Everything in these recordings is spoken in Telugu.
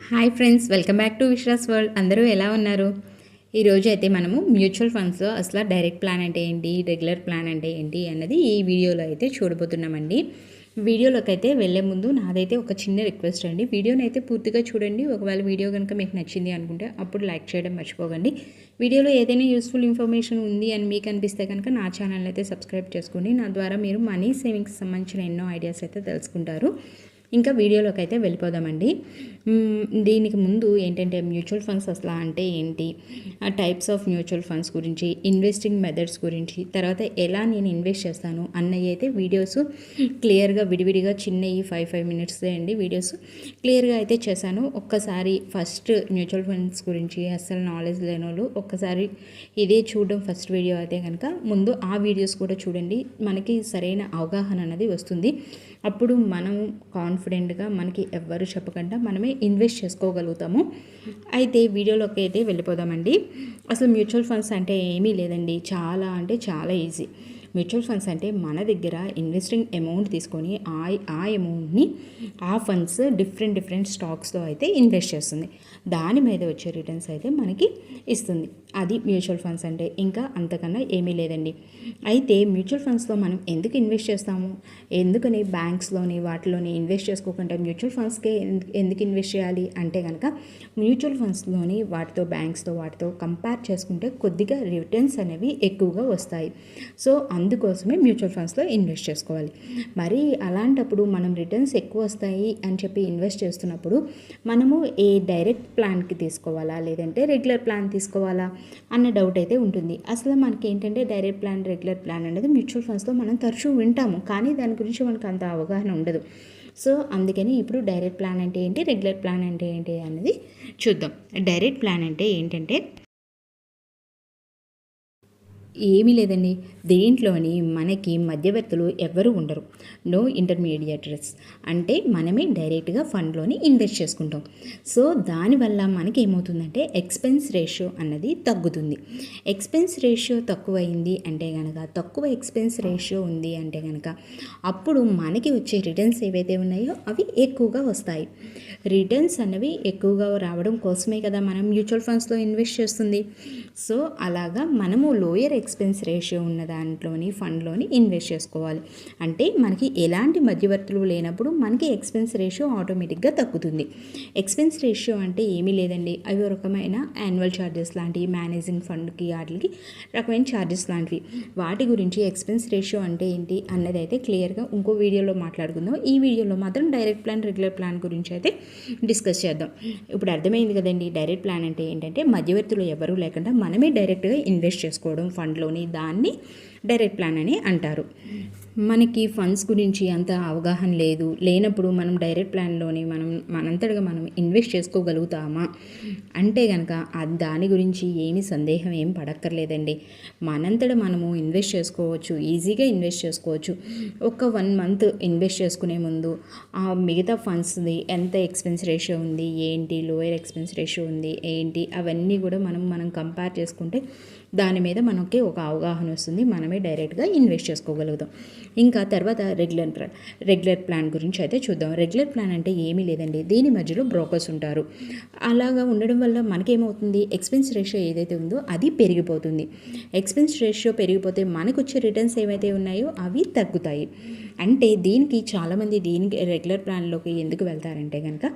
Hi friends, welcome back to Vishwas world. అందరూ ఎలా ఉన్నారు? ఈరోజు అయితే మనము మ్యూచువల్ ఫండ్స్లో అసలు డైరెక్ట్ ప్లాన్ అంటే ఏంటి, రెగ్యులర్ ప్లాన్ అంటే ఏంటి అన్నది ఈ వీడియోలో అయితే చూడబోతున్నామండి. వీడియోలోకి అయితే వెళ్ళే ముందు నాదైతే ఒక చిన్న రిక్వెస్ట్ అండి. వీడియోని అయితే పూర్తిగా చూడండి. ఒకవేళ వీడియో కనుక మీకు నచ్చింది అనుకుంటే అప్పుడు లైక్ చేయడం మర్చిపోకండి. వీడియోలో ఏదైనా యూస్ఫుల్ ఇన్ఫర్మేషన్ ఉంది అని మీకు అనిపిస్తే కనుక నా ఛానల్ అయితే సబ్స్క్రైబ్ చేసుకోండి. నా ద్వారా మీరు మనీ సేవింగ్స్ సంబంధించిన ఎన్నో ఐడియాస్ అయితే తెలుసుకుంటారు. ఇంకా వీడియోలోకి అయితే వెళ్ళిపోదామండి. దీనికి ముందు ఏంటంటే మ్యూచువల్ ఫండ్స్ అసలు అంటే ఏంటి, ఆ టైప్స్ ఆఫ్ మ్యూచువల్ ఫండ్స్ గురించి, ఇన్వెస్టింగ్ మెథడ్స్ గురించి, తర్వాత ఎలా నేను ఇన్వెస్ట్ చేస్తాను అన్నవి అయితే వీడియోస్ క్లియర్గా విడివిడిగా చిన్నవి 5 మినిట్స్ అండి వీడియోస్ క్లియర్గా అయితే చేశాను. ఒక్కసారి ఫస్ట్ మ్యూచువల్ ఫండ్స్ గురించి అస్సలు నాలెడ్జ్ లేని వాళ్ళు ఒక్కసారి ఇదే చూడడం ఫస్ట్ వీడియో అయితే కనుక ముందు ఆ వీడియోస్ కూడా చూడండి. మనకి సరైన అవగాహన అనేది వస్తుంది. అప్పుడు మనం కాన్ఫిడెంట్గా మనకి ఎవ్వరు చెప్పకుండా మనమే ఇన్వెస్ట్ చేసుకోగలుగుతాము. అయితే వీడియోలోకి అయితే వెళ్ళిపోదామండి. అసలు మ్యూచువల్ ఫండ్స్ అంటే ఏమీ లేదండి, చాలా అంటే చాలా ఈజీ. మ్యూచువల్ ఫండ్స్ అంటే మన దగ్గర ఇన్వెస్టింగ్ అమౌంట్ తీసుకొని ఆ అమౌంట్ని ఆ ఫండ్స్ డిఫరెంట్ స్టాక్స్లో అయితే ఇన్వెస్ట్ చేస్తుంది. దాని మీద వచ్చే రిటర్న్స్ అయితే మనకి ఇస్తుంది. అది మ్యూచువల్ ఫండ్స్ అంటే. ఇంకా అంతకన్నా ఏమీ లేదండి. అయితే మ్యూచువల్ ఫండ్స్లో మనం ఎందుకు ఇన్వెస్ట్ చేస్తాము, ఎందుకని బ్యాంక్స్లోని వాటిలోని ఇన్వెస్ట్ చేసుకోకుండా మ్యూచువల్ ఫండ్స్కే ఎందుకు ఇన్వెస్ట్ చేయాలి అంటే కనుక మ్యూచువల్ ఫండ్స్లోని వాటితో కంపేర్ చేసుకుంటే కొద్దిగా రిటర్న్స్ అనేవి ఎక్కువగా వస్తాయి. సో అందుకోసమే మ్యూచువల్ ఫండ్స్లో ఇన్వెస్ట్ చేసుకోవాలి. మరి అలాంటప్పుడు మనం రిటర్న్స్ ఎక్కువ వస్తాయి అని చెప్పి ఇన్వెస్ట్ చేస్తున్నప్పుడు మనము ఏ డైరెక్ట్ ప్లాన్కి తీసుకోవాలా లేదంటే రెగ్యులర్ ప్లాన్ తీసుకోవాలా అన్న డౌట్ అయితే ఉంటుంది. అసలు మనకి ఏంటంటే డైరెక్ట్ ప్లాన్, రెగ్యులర్ ప్లాన్ అనేది మ్యూచువల్ ఫండ్స్లో మనం తరచూ వింటాము, కానీ దాని గురించి మనకు అంత అవగాహన ఉండదు. సో అందుకని ఇప్పుడు డైరెక్ట్ ప్లాన్ అంటే ఏంటి, రెగ్యులర్ ప్లాన్ అంటే ఏంటి అనేది చూద్దాం. డైరెక్ట్ ప్లాన్ అంటే ఏంటంటే ఏమీ లేదండి, దీంట్లోని మనకి మధ్యవర్తులు ఎవ్వరూ ఉండరు. నో ఇంటర్మీడియటరీస్. అంటే మనమే డైరెక్ట్గా ఫండ్లోని ఇన్వెస్ట్ చేసుకుంటాం. సో దానివల్ల మనకి ఏమవుతుందంటే ఎక్స్పెన్స్ రేషియో అన్నది తగ్గుతుంది. ఎక్స్పెన్స్ రేషియో తక్కువైంది అంటే కనుక, తక్కువ ఎక్స్పెన్స్ రేషియో ఉంది అంటే కనుక అప్పుడు మనకి వచ్చే రిటర్న్స్ ఏవైతే ఉన్నాయో అవి ఎక్కువగా వస్తాయి. రిటర్న్స్ అనేవి ఎక్కువగా రావడం కోసమే కదా మనం మ్యూచువల్ ఫండ్స్లో ఇన్వెస్ట్ చేస్తుంది. సో అలాగా మనము లోయర్ ఎక్స్పెన్స్ రేషియో ఉన్న దాంట్లోని ఫండ్లోని ఇన్వెస్ట్ చేసుకోవాలి. అంటే మనకి ఎలాంటి మధ్యవర్తులు లేనప్పుడు మనకి ఎక్స్పెన్స్ రేషియో ఆటోమేటిక్గా తగ్గుతుంది. ఎక్స్పెన్స్ రేషియో అంటే ఏమీ లేదండి, అవి ఒక రకమైన యాన్యువల్ ఛార్జెస్ లాంటివి, మేనేజింగ్ ఫండ్కి వాటికి రకమైన ఛార్జెస్ లాంటివి. వాటి గురించి ఎక్స్పెన్స్ రేషియో అంటే ఏంటి అన్నది అయితే క్లియర్గా ఇంకో వీడియోలో మాట్లాడుకుందాం. ఈ వీడియోలో మాత్రం డైరెక్ట్ ప్లాన్, రెగ్యులర్ ప్లాన్ గురించి అయితే డిస్కస్ చేద్దాం. ఇప్పుడు అర్థమైంది కదండి, డైరెక్ట్ ప్లాన్ అంటే ఏంటంటే మధ్యవర్తులు ఎవరూ లేకుండా మనమే డైరెక్ట్గా ఇన్వెస్ట్ చేసుకోవడం ఫండ్లోని, దాన్ని డైరెక్ట్ ప్లాన్ అని అంటారు. మనకి ఫండ్స్ గురించి అంత అవగాహన లేనప్పుడు మనం డైరెక్ట్ ప్లాన్లోని మనంతటగా మనం ఇన్వెస్ట్ చేసుకోగలుగుతామా అంటే కనుక దాని గురించి ఏమీ సందేహం ఏం పడక్కర్లేదండి. మనంతటా మనము ఇన్వెస్ట్ చేసుకోవచ్చు, ఈజీగా ఇన్వెస్ట్ చేసుకోవచ్చు. ఒక 1 మంత్ ఇన్వెస్ట్ చేసుకునే ముందు ఆ మిగతా ఫండ్స్ది ఎంత ఎక్స్పెన్స్ రేషియో ఉంది ఏంటి, లోయర్ ఎక్స్పెన్స్ రేషియో ఉంది ఏంటి, అవన్నీ కూడా మనం కంపేర్ చేసుకుంటే దాని మీద మనకి ఒక అవగాహన వస్తుంది. మనమే డైరెక్ట్గా ఇన్వెస్ట్ చేసుకోగలుగుతాం. ఇంకా తర్వాత రెగ్యులర్ ప్లాన్ గురించి అయితే చూద్దాం. రెగ్యులర్ ప్లాన్ అంటే ఏమీ లేదండి, దీని మధ్యలో బ్రోకర్స్ ఉంటారు. అలాగా ఉండడం వల్ల మనకేమవుతుంది, ఎక్స్పెన్స్ రేషియో ఏదైతే ఉందో అది పెరిగిపోతుంది. ఎక్స్పెన్స్ రేషియో పెరిగిపోతే మనకు వచ్చే రిటర్న్స్ ఏవైతే ఉన్నాయో అవి తగ్గుతాయి. అంటే చాలామంది దీనికి రెగ్యులర్ ప్లాన్లోకి ఎందుకు వెళ్తారంటే కనుక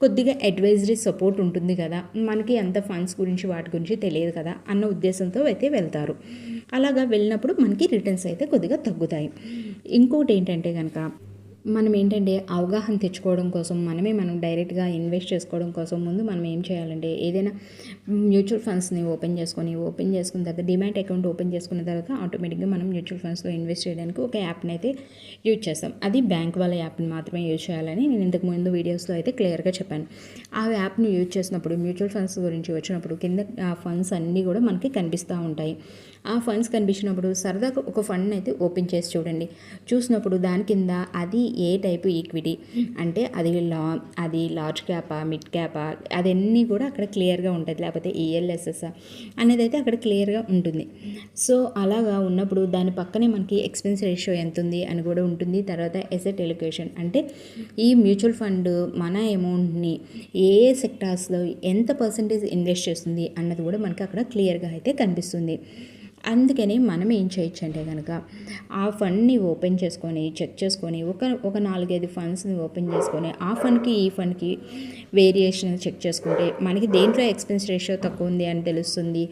కొద్దిగా అడ్వైజరీ సపోర్ట్ ఉంటుంది కదా, మనకి అంత ఫండ్స్ గురించి వాటి గురించి తెలియదు కదా అన్న ఉద్దేశంతో అయితే వెళ్తారు. అలాగా వెళ్ళినప్పుడు మనకి రిటర్న్స్ అయితే కొద్దిగా తగ్గుతాయి. ఇంకోటి ఏంటంటే కనుక మనం అవగాహన తెచ్చుకోవడం కోసం మనం డైరెక్ట్గా ఇన్వెస్ట్ చేసుకోవడం కోసం ముందు మనం ఏం చేయాలంటే ఏదైనా మ్యూచువల్ ఫండ్స్ని ఓపెన్ చేసుకున్న తర్వాత డిమాట్ అకౌంట్ ఓపెన్ చేసుకున్న తర్వాత ఆటోమేటిక్గా మనం మ్యూచువల్ ఫండ్స్లో ఇన్వెస్ట్ చేయడానికి ఒక యాప్ని అయితే యూజ్ చేస్తాం. అది బ్యాంక్ వాళ్ళ యాప్ని మాత్రమే యూజ్ చేయాలని నేను ఇంతకు ముందు వీడియోస్లో అయితే క్లియర్గా చెప్పాను. ఆ యాప్ని యూజ్ చేసినప్పుడు మ్యూచువల్ ఫండ్స్ గురించి వచ్చినప్పుడు కింద ఆ ఫండ్స్ అన్నీ కూడా మనకి కనిపిస్తూ ఉంటాయి. ఆ ఫండ్స్ కనిపించినప్పుడు సరదాగా ఒక ఫండ్ని అయితే ఓపెన్ చేసి చూడండి. చూసినప్పుడు దాని కింద అది ఏ టైపు ఈక్విటీ అంటే అది లార్జ్ క్యాపా, మిడ్ క్యాపా, అదన్నీ కూడా అక్కడ క్లియర్గా ఉంటుంది. లేకపోతే ఈఎల్ఎస్ఎస్ అనేది అయితే అక్కడ క్లియర్గా ఉంటుంది. సో అలాగా ఉన్నప్పుడు దాని పక్కనే మనకి ఎక్స్పెన్స్ రేషియో ఎంత ఉంది అని కూడా ఉంటుంది. తర్వాత ఎసెట్ ఎలొకేషన్ అంటే ఈ మ్యూచువల్ ఫండ్ మన అమౌంట్ని ఏ సెక్టార్స్లో ఎంత పర్సంటేజ్ ఇన్వెస్ట్ చేస్తుంది అన్నది కూడా మనకి అక్కడ క్లియర్గా అయితే కనిపిస్తుంది. అందుకని మనం ఏం చేయొచ్చు అంటే కనుక ఆ ఫండ్ని ఓపెన్ చేసుకొని చెక్ చేసుకొని ఒక 4-5 ఫండ్స్ని ఓపెన్ చేసుకొని ఆ ఫండ్కి ఈ ఫండ్కి వేరియేషన్ చెక్ చేసుకుంటే మనకి దేంట్లో ఎక్స్పెన్స్ రేషియో తక్కువ ఉంది అని తెలుస్తుంది,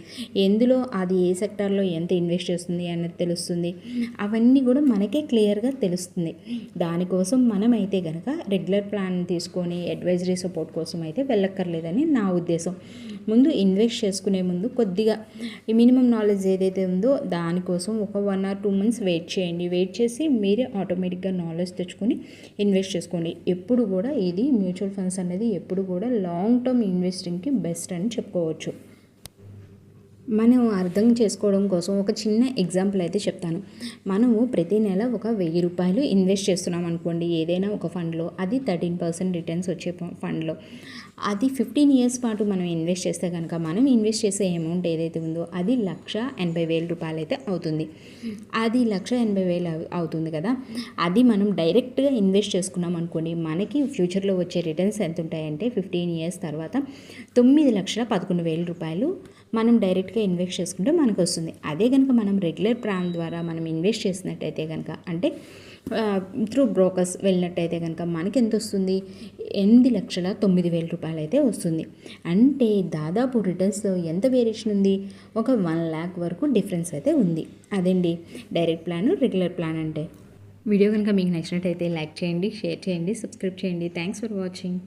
ఎందులో అది ఏ సెక్టార్లో ఎంత ఇన్వెస్ట్ చేస్తుంది అన్నది తెలుస్తుంది. అవన్నీ కూడా మనకే క్లియర్గా తెలుస్తుంది. దానికోసం మనమైతే కనుక రెగ్యులర్ ప్లాన్ తీసుకొని అడ్వైజరీ సపోర్ట్ కోసం అయితే వెళ్ళక్కర్లేదని నా ఉద్దేశం. ముందు ఇన్వెస్ట్ చేసుకునే ముందు కొద్దిగా ఈ మినిమం నాలెడ్జ్ ఏదైతే ఉందో దానికోసం ఒక 1 or 2 months వెయిట్ చేయండి. వెయిట్ చేసి మీరే ఆటోమేటిక్గా నాలెడ్జ్ తెచ్చుకొని ఇన్వెస్ట్ చేసుకోండి. ఎప్పుడు కూడా ఇది మ్యూచువల్ ఫండ్స్ అనేది ఎప్పుడు కూడా లాంగ్ టర్మ్ ఇన్వెస్టింగ్కి బెస్ట్ అని చెప్పుకోవచ్చు. మనం అర్థం చేసుకోవడం కోసం ఒక చిన్న ఎగ్జాంపుల్ అయితే చెప్తాను. మనము ప్రతి నెల ఒక 1000 రూపాయలు ఇన్వెస్ట్ చేస్తున్నాం అనుకోండి ఏదైనా ఒక ఫండ్లో, అది 13% రిటర్న్స్ వచ్చే ఫండ్లో. అది 15 years పాటు మనం ఇన్వెస్ట్ చేస్తే కనుక మనం ఇన్వెస్ట్ చేసే అమౌంట్ ఏదైతే ఉందో అది 1,80,000 రూపాయలు అయితే అవుతుంది. అది 1,80,000 అవుతుంది కదా. అది మనం డైరెక్ట్గా ఇన్వెస్ట్ చేసుకున్నాం అనుకోండి మనకి ఫ్యూచర్లో వచ్చే రిటర్న్స్ ఎంత ఉంటాయంటే 15 years తర్వాత 9,11,000 రూపాయలు మనం డైరెక్ట్గా ఇన్వెస్ట్ చేసుకుంటే మనకు వస్తుంది. అదే కనుక మనం రెగ్యులర్ ప్లాన్ ద్వారా మనం ఇన్వెస్ట్ చేసినట్టయితే కనుక అంటే త్రూ బ్రోకర్స్ వెళ్ళినట్టయితే కనుక మనకి ఎంత వస్తుంది, 8,09,000 రూపాయలు అయితే వస్తుంది. అంటే దాదాపు రిటర్న్స్లో ఎంత వేరియేషన్ ఉంది, ఒక 1 lakh వరకు డిఫరెన్స్ అయితే ఉంది. అదండి డైరెక్ట్ ప్లాన్, రెగ్యులర్ ప్లాన్ అంటే. వీడియో కనుక మీకు నచ్చినట్టయితే లైక్ చేయండి, షేర్ చేయండి, సబ్స్క్రైబ్ చేయండి. Thanks for watching.